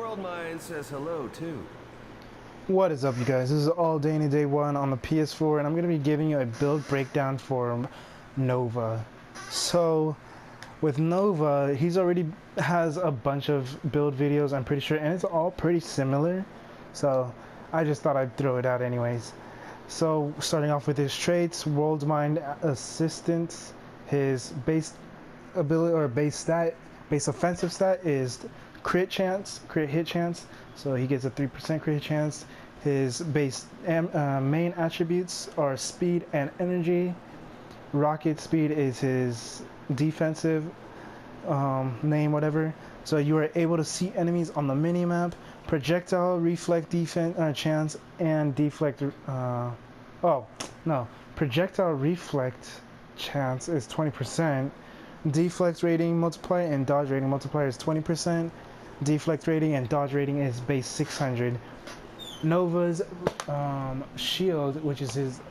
World Mine says hello too. What is up, you guys? This is All Day and Day 1 on the PS4, and I'm going to be giving you a build breakdown for Nova. So, with Nova, he's already has a bunch of build videos, I'm pretty sure, and it's all pretty similar. So, I just thought I'd throw it out anyways. So, starting off with his traits, World Mine Assistance, his base ability or base offensive stat is crit hit chance, so he gets a 3% crit hit chance. His base main attributes are speed and energy. Rocket speed is his defensive name, whatever. So you are able to see enemies on the minimap. Projectile reflect defense chance and deflect. Projectile reflect chance is 20%. Deflect rating multiplier and dodge rating multiplier is 20%. Deflect rating and dodge rating is base 600. Nova's shield, which is his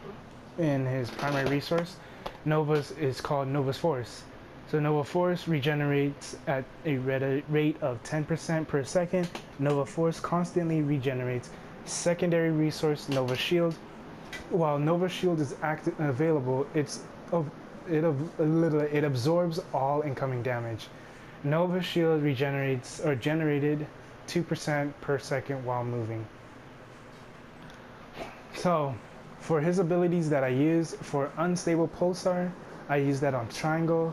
primary resource, Nova's is called Nova's Force. So Nova Force regenerates at a rate of 10% per second. Nova Force constantly regenerates. Secondary resource Nova Shield. While Nova Shield is available, it absorbs all incoming damage. Nova Shield regenerates or generated 2% per second while moving. So, for his abilities that I use, for Unstable Pulsar, I use that on Triangle.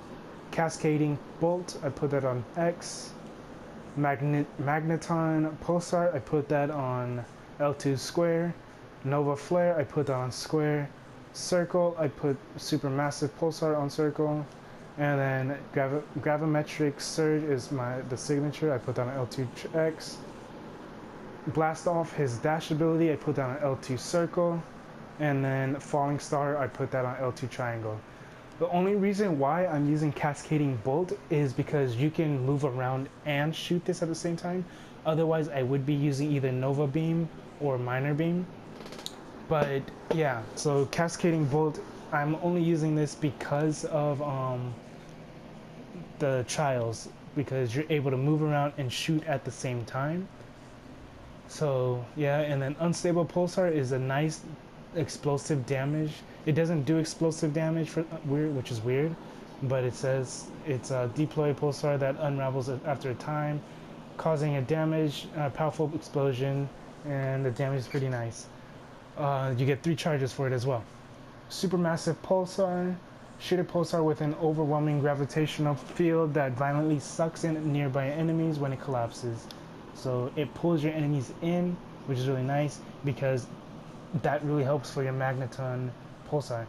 Cascading Bolt, I put that on X. Magneton Pulsar, I put that on L2 Square. Nova Flare, I put that on Square. Circle, I put Supermassive Pulsar on Circle. And then Gravimetric Surge is the signature, I put that on L2X. Blast Off, his dash ability, I put that on L2 Circle. And then Falling Star, I put that on L2 Triangle. The only reason why I'm using Cascading Bolt is because you can move around and shoot this at the same time. Otherwise, I would be using either Nova Beam or Minor Beam. But yeah, so Cascading Bolt, I'm only using this because of the trials, because you're able to move around and shoot at the same time. So yeah, and then Unstable Pulsar is a nice explosive damage. It doesn't do explosive damage which is weird, but it says it's a deploy pulsar that unravels after a time, causing a powerful explosion, and the damage is pretty nice. You get 3 charges for it as well. Supermassive Pulsar, shoot a pulsar with an overwhelming gravitational field that violently sucks in nearby enemies when it collapses. So it pulls your enemies in, which is really nice because that really helps for your Magneton Pulsar.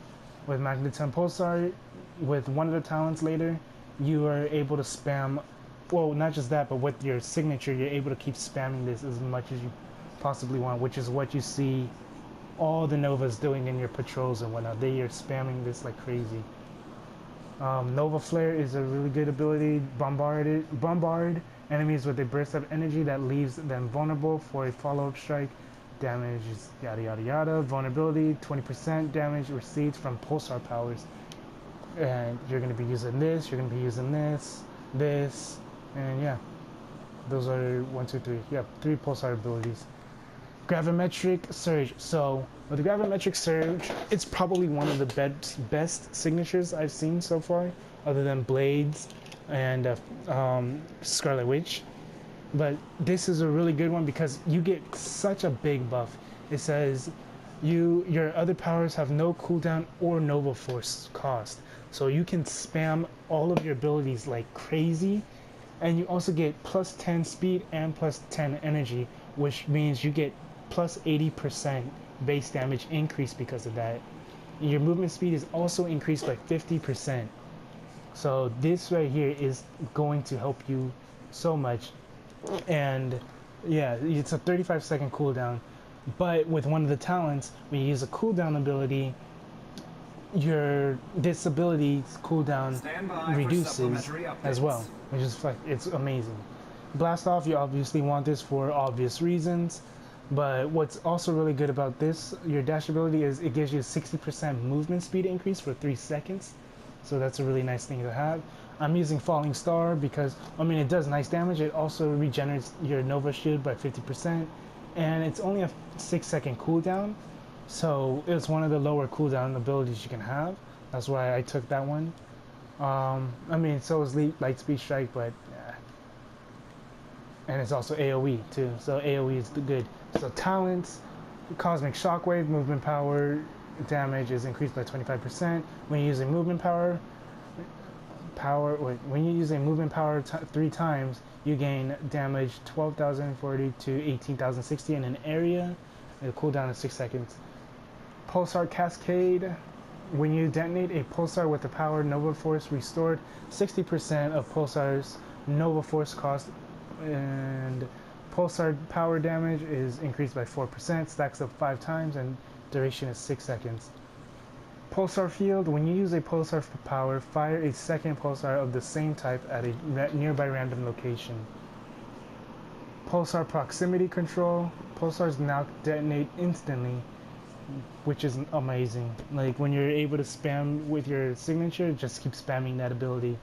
With Magneton Pulsar, with one of the talents later, you are able to spam, well, not just that, but with your signature, you're able to keep spamming this as much as you possibly want, which is what you see all the Novas doing in your patrols and whatnot. They are spamming this like crazy. Nova Flare is a really good ability. Bombard enemies with a burst of energy that leaves them vulnerable for a follow-up strike. Damage is yada yada yada. Vulnerability, 20% damage received from pulsar powers. And you're going to be using this, you're going to be using this, and yeah. Those are 1, 2, 3. Yeah, 3 pulsar abilities. Gravimetric Surge. So with the Gravimetric Surge, it's probably one of the best signatures I've seen so far, other than Blades and Scarlet Witch. But this is a really good one because you get such a big buff. It says your other powers have no cooldown or Nova Force cost, so you can spam all of your abilities like crazy, and you also get plus 10 speed and plus 10 energy, which means you get plus 80% base damage increase because of that. Your movement speed is also increased by 50%. So this right here is going to help you so much. And yeah, it's a 35-second cooldown, but with one of the talents, when you use a cooldown ability, this ability's cooldown reduces as well, which is like, it's amazing. Blast Off, you obviously want this for obvious reasons, but what's also really good about this, your dash ability, is it gives you a 60% movement speed increase for 3 seconds. So that's a really nice thing to have. I'm using Falling Star because, I mean, it does nice damage. It also regenerates your Nova shield by 50%, and it's only a 6-second cooldown, so it's one of the lower cooldown abilities you can have. That's why I took that one. I mean, so is Lightspeed Strike, but yeah. And it's also AoE too, so AoE is good. So talents, Cosmic Shockwave, movement power damage is increased by 25%. When you're using movement power, when you're using movement power 3 times, you gain damage 12,040 to 18,060 in an area. The cooldown is 6 seconds. Pulsar Cascade. When you detonate a pulsar with the power Nova Force restored, 60% of Pulsar's Nova Force cost and Pulsar power damage is increased by 4%, stacks up 5 times, and duration is 6 seconds. Pulsar Field. When you use a pulsar for power, fire a second pulsar of the same type at a nearby random location. Pulsar Proximity Control. Pulsars now detonate instantly, which is amazing. Like when you're able to spam with your signature, just keep spamming that ability.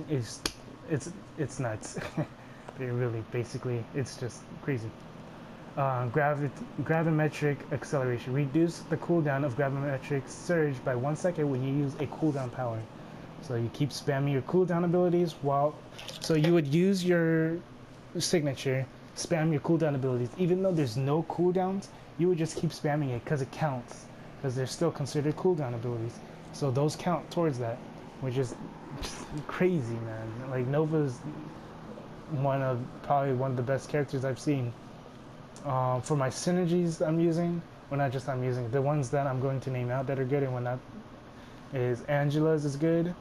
It's nuts. Really, basically, it's just crazy. Gravimetric Acceleration. Reduce the cooldown of Gravimetric Surge by 1 second when you use a cooldown power. So you keep spamming your cooldown abilities so you would use your signature, spam your cooldown abilities. Even though there's no cooldowns, you would just keep spamming it because it counts. Because they're still considered cooldown abilities. So those count towards that, which is just crazy, man. Like Nova's probably one of the best characters I've seen. For my synergies I'm using, the ones that I'm going to name out that are good and whatnot, is Angela's is good.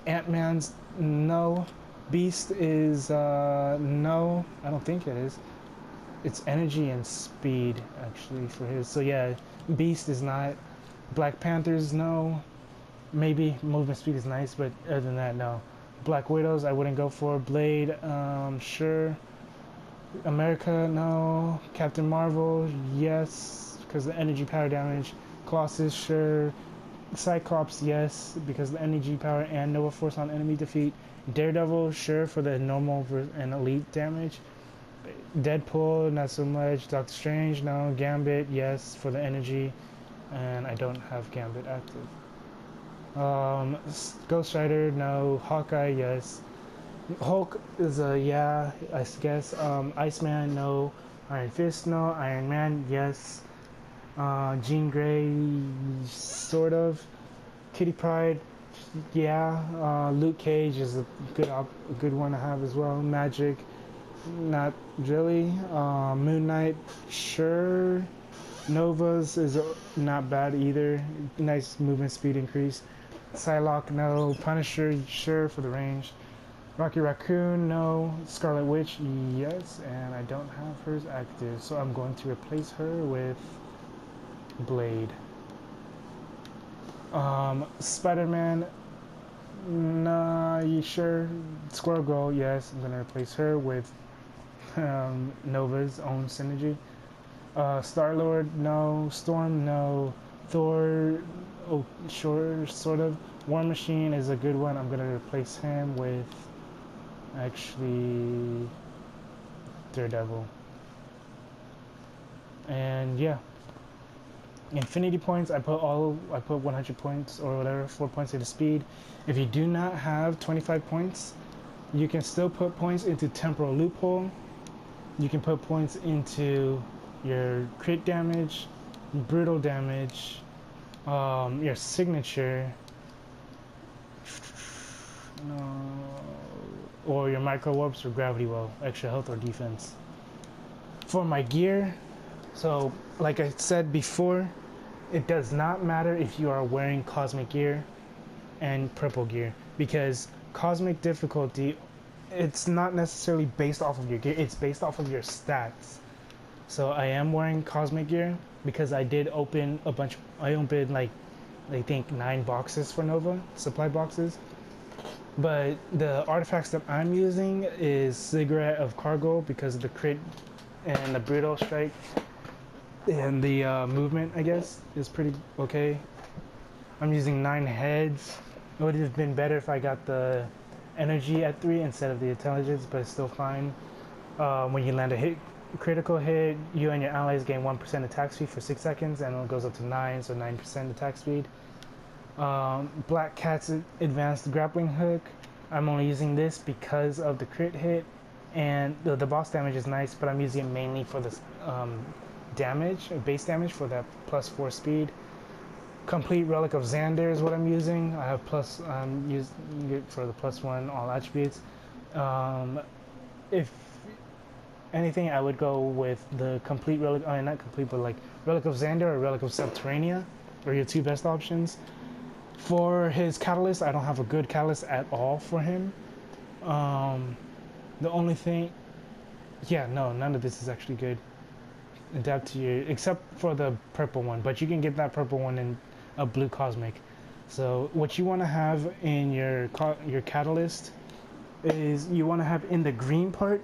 Ant-Man's, no. Beast is, no, I don't think it is. It's energy and speed, actually, for his. So yeah, Beast is not. Black Panther's, no. Maybe movement speed is nice, but other than that, no. Black Widows, I wouldn't go for. Blade, sure. America, no. Captain Marvel, yes, because the energy power damage. Colossus, sure. Cyclops, yes, because the energy power and Nova Force on enemy defeat. Daredevil, sure, for the normal and elite damage. Deadpool, not so much. Doctor Strange, no. Gambit, yes, for the energy, and I don't have Gambit active. Ghost Rider, no. Hawkeye, yes. Hulk is a yeah, I guess. Iceman, no. Iron Fist, no. Iron Man, yes. Jean Grey, sort of. Kitty Pryde, yeah. Luke Cage is a good one to have as well. Magic, not really. Moon Knight, sure. Nova's is not bad either. Nice movement speed increase. Psylocke, no. Punisher, sure, for the range. Rocky Raccoon, no. Scarlet Witch, yes. And I don't have hers active, so I'm going to replace her with Blade. Spider-Man, nah, you sure? Squirrel Girl, yes. I'm gonna replace her with Nova's own synergy. Star-Lord, no. Storm, no. Thor, oh, sure, sort of. War Machine is a good one. I'm gonna replace him with actually Daredevil. And yeah. Infinity points, I put 100 points or whatever, 4 points into speed. If you do not have 25 points, you can still put points into Temporal Loophole. You can put points into your crit damage, brutal damage, your signature, or your micro warps or gravity well, extra health or defense. For my gear, so like I said before, it does not matter if you are wearing cosmic gear and purple gear, because cosmic difficulty, it's not necessarily based off of your gear, it's based off of your stats. So I am wearing cosmic gear because I did open a bunch. I opened like I think 9 boxes for Nova, supply boxes. But the artifacts that I'm using is Cigarette of Cargo because of the crit and the brutal strike, and the movement, I guess, is pretty okay. I'm using 9 heads. It would have been better if I got the energy at 3 instead of the intelligence, but it's still fine. When you land a critical hit, you and your allies gain 1% attack speed for 6 seconds, and it goes up to 9, so 9% attack speed. Black Cat's advanced grappling hook. I'm only using this because of the crit hit, and the boss damage is nice, but I'm using it mainly for the damage, base damage for that +4 speed. Complete Relic of Xander is what I'm using. I have I'm using it for the +1 all attributes. If anything, I would go with the complete relic, not complete, but like Relic of Xander or Relic of Subterranea are your two best options. For his catalyst, I don't have a good catalyst at all for him. The only thing, yeah, no, none of this is actually good. Adapt to your, except for the purple one, but you can get that purple one in a blue cosmic. So what you want to have in your catalyst is you want to have in the green part,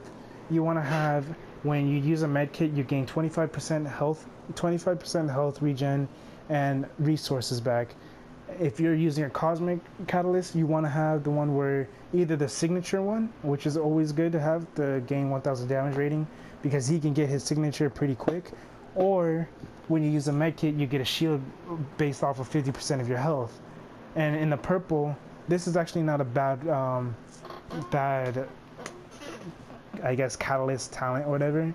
you want to have when you use a med kit, you gain 25% health regen and resources back. If you're using a cosmic catalyst, you want to have the one where either the signature one, which is always good to have, the gain 1000 damage rating, because he can get his signature pretty quick, or when you use a med kit, you get a shield based off of 50% of your health. And in the purple, this is actually not a bad I guess catalyst talent or whatever,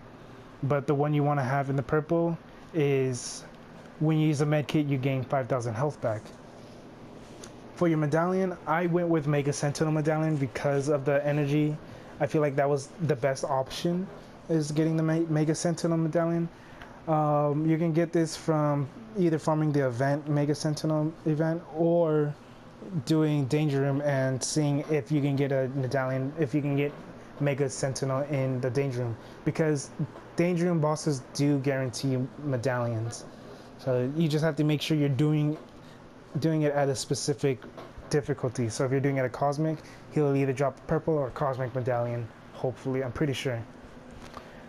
but the one you want to have in the purple is when you use a med kit, you gain 5000 health back. For your medallion, I went with Mega Sentinel medallion because of the energy. I feel like that was the best option, is getting the Mega Sentinel medallion. You can get this from either farming the event, Mega Sentinel event, or doing Danger Room and seeing if you can get a medallion, if you can get Mega Sentinel in the Danger Room, because Danger Room bosses do guarantee medallions. So you just have to make sure you're doing it at a specific difficulty. So if you're doing it at Cosmic, he'll either drop a purple or a Cosmic medallion, hopefully, I'm pretty sure.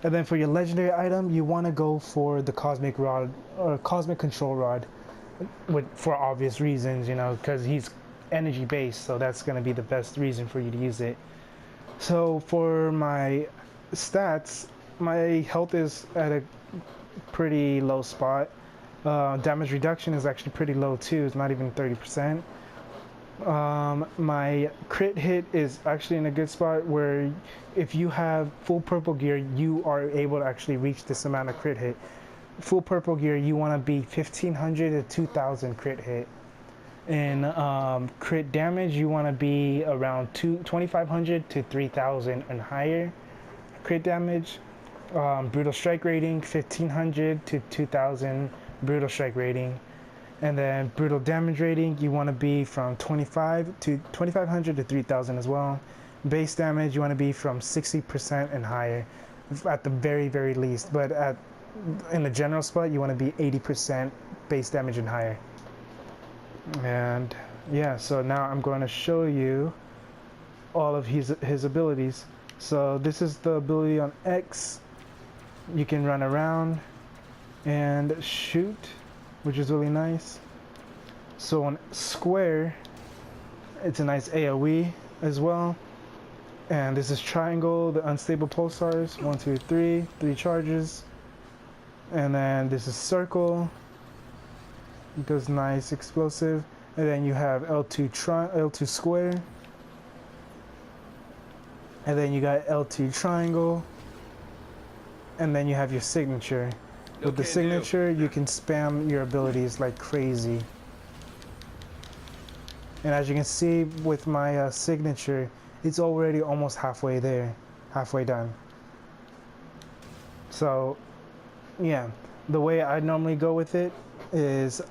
And then for your legendary item, you want to go for the Cosmic Rod or Cosmic Control Rod, for obvious reasons, because he's energy based, so that's going to be the best reason for you to use it. So for my stats, my health is at a pretty low spot. Damage reduction is actually pretty low too, it's not even 30%. My crit hit is actually in a good spot where if you have full purple gear, you are able to actually reach this amount of crit hit. Full purple gear, you want to be 1500 to 2000 crit hit. In crit damage, you want to be around 2500 to 3000 and higher crit damage. Brutal strike rating, 1500 to 2000 brutal strike rating. And then brutal damage rating, you want to be from 2500 to 3000 as well. Base damage, you want to be from 60% and higher at the very, very least. But in the general spot, you want to be 80% base damage and higher. And yeah, so now I'm going to show you all of his abilities. So this is the ability on X. You can run around and shoot, which is really nice. So on square, it's a nice AoE as well. And this is triangle, the unstable pulsars, 1, 2, 3 charges. And then this is circle, it goes nice, explosive. And then you have L2 square. And then you got L2 triangle. And then you have your signature. With the signature, you can spam your abilities like crazy. And as you can see with my signature, it's already almost halfway there, halfway done. So yeah, the way I normally go with it is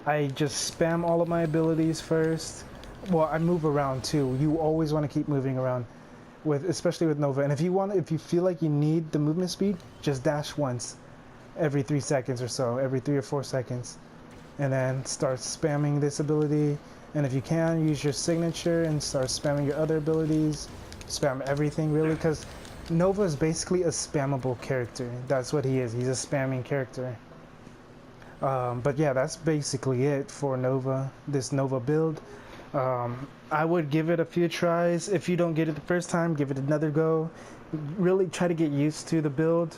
I just spam all of my abilities first. Well, I move around too. You always want to keep moving around, especially with Nova. And if you feel like you need the movement speed, just dash once every 3 seconds or so, every 3 or 4 seconds, and then start spamming this ability. And if you can, use your signature and start spamming your other abilities. Spam everything really, because Nova is basically a spammable character. That's what he is. He's a spamming character. But yeah, that's basically it for Nova, this Nova build. I would give it a few tries. If you don't get it the first time, give it another go. Really try to get used to the build.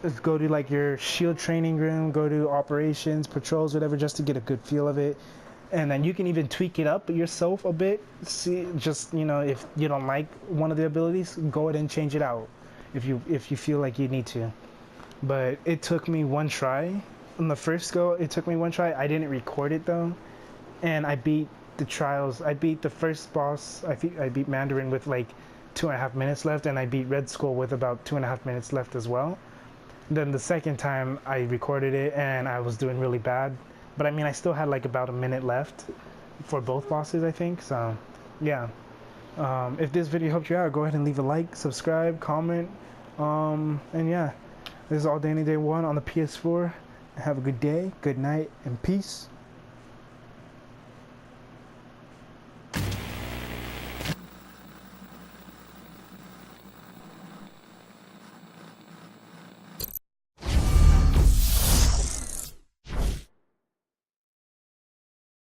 Just go to like your shield training room, go to operations, patrols, whatever, just to get a good feel of it. And then you can even tweak it up yourself a bit. See, just, you know, if you don't like one of the abilities, go ahead and change it out if you feel like you need to. But it took me one try. On the first go, it took me one try. I didn't record it though, and I beat the trials. I beat the first boss. I beat Mandarin with like 2.5 minutes left, and I beat Red Skull with about 2.5 minutes left as well. Then the second time I recorded it, and I was doing really bad. But I mean, I still had like about a minute left for both bosses, I think. So, yeah. If this video helped you out, go ahead and leave a like, subscribe, comment, and yeah. This is All Day Any Day 1 on the PS4. Have a good day, good night, and peace.